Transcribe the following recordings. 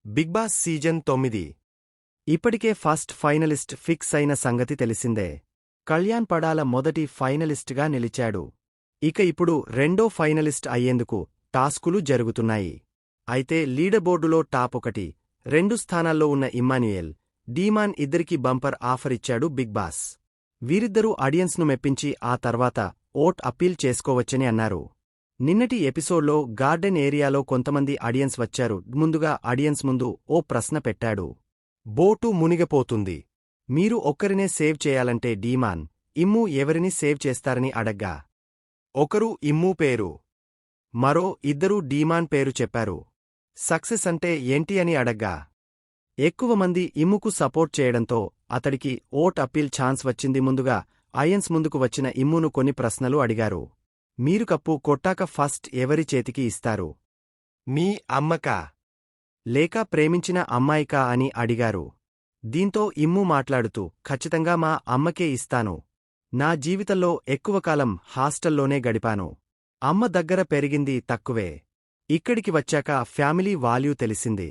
Big boss season 9 ఇప్పటికే first finalist fix అయిన సంగతి తెలిసిందే. కళ్యాణ్ పడాల మొదటి ఫైనలిస్ట్గా నిలిచాడు. ఇక ఇప్పుడు రెండో ఫైనలిస్ట్ అయ్యేందుకు టాస్కులు జరుగుతున్నాయి. అయితే లీడర్బోర్డులో టాప్ 1, 2 స్థానాల్లో ఉన్న ఇమ్మాన్యుయేల్, డీమాన్ ఇద్దరికీ బంపర్ ఆఫర్ ఇచ్చాడు బిగ్ బాస్. వీరిద్దరూ ఆడియన్స్ను మెప్పించి ఆ తర్వాత ఓట్ అప్పీల్ చేసుకోవచ్చని అన్నారు. నిన్నటి ఎపిసోడ్లో గార్డెన్ ఏరియాలో కొంతమంది ఆడియన్స్ వచ్చారు. ముందుగా ఆడియన్స్ ముందు ఓ ప్రశ్న పెట్టాడు. బోటు మునిగిపోతుంది. మీరు ఒక్కరినే సేవ్ చేయాలంటే డీమాన్, ఇమ్ము ఎవరిని సేవ్ చేస్తారని అడగ్గా, ఒకరు ఇమ్ము పేరు, మరో ఇద్దరు డీమాన్ పేరు చెప్పారు. సక్సెస్ అంటే ఏంటి అని అడగ్గా, ఎక్కువ మంది ఇమ్ముకు సపోర్ట్ చేయడంతో అతడికి ఓట్ అప్పీల్ ఛాన్స్ వచ్చింది. ముందుగా ఆడియన్స్ ముందుకు వచ్చిన ఇమ్మును కొన్ని ప్రశ్నలు అడిగారు. మీరు కప్పు కొట్టాక ఫస్ట్ ఎవరి చేతికి ఇస్తారు? మీ అమ్మకా లేక ప్రేమించిన అమ్మాయికా అని అడిగారు. దీంతో ఇమ్ము మాట్లాడుతూ, ఖచ్చితంగా మా అమ్మకే ఇస్తాను. నా జీవితంలో ఎక్కువ కాలం హాస్టల్లోనే గడిపాను. అమ్మ దగ్గర పెరిగింది తక్కువే. ఇక్కడికి వచ్చాక ఫ్యామిలీ వాల్యూ తెలిసింది.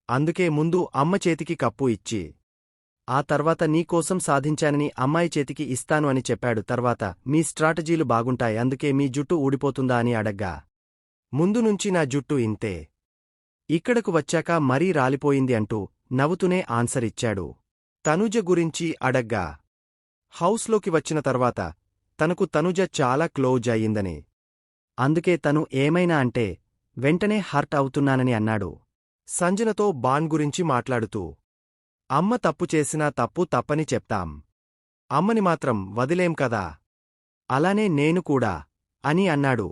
అందుకే ముందు అమ్మ చేతికి కప్పు ఇచ్చి ఆ తర్వాత నీకోసం సాధించానని అమ్మాయి చేతికి ఇస్తాను అని చెప్పాడు. తర్వాత మీ స్ట్రాటజీలు బాగుంటాయి, అందుకే మీ జుట్టు ఊడిపోతుందా అని అడగ్గా, ముందు నుంచి నా జుట్టు ఇంతే, ఇక్కడకు వచ్చాక మరీ రాలిపోయింది అంటూ నవ్వుతూనే ఆన్సర్ ఇచ్చాడు. తనుజ గురించి అడగ్గా, హౌస్లోకి వచ్చిన తర్వాత తనకు తనుజ చాలా క్లోజ్ అయ్యిందని, అందుకే తను ఏమైనా అంటే వెంటనే హర్ట్ అవుతున్నానని అన్నాడు. సంజనతో బాండ్ గురించి మాట్లాడుతూ, అమ్మ తప్పు చేసినా తప్పు తప్పని చెప్తాం. అమ్మని మాత్రం వదిలేం కదా. అలానే నేను కూడా అని అన్నాడు.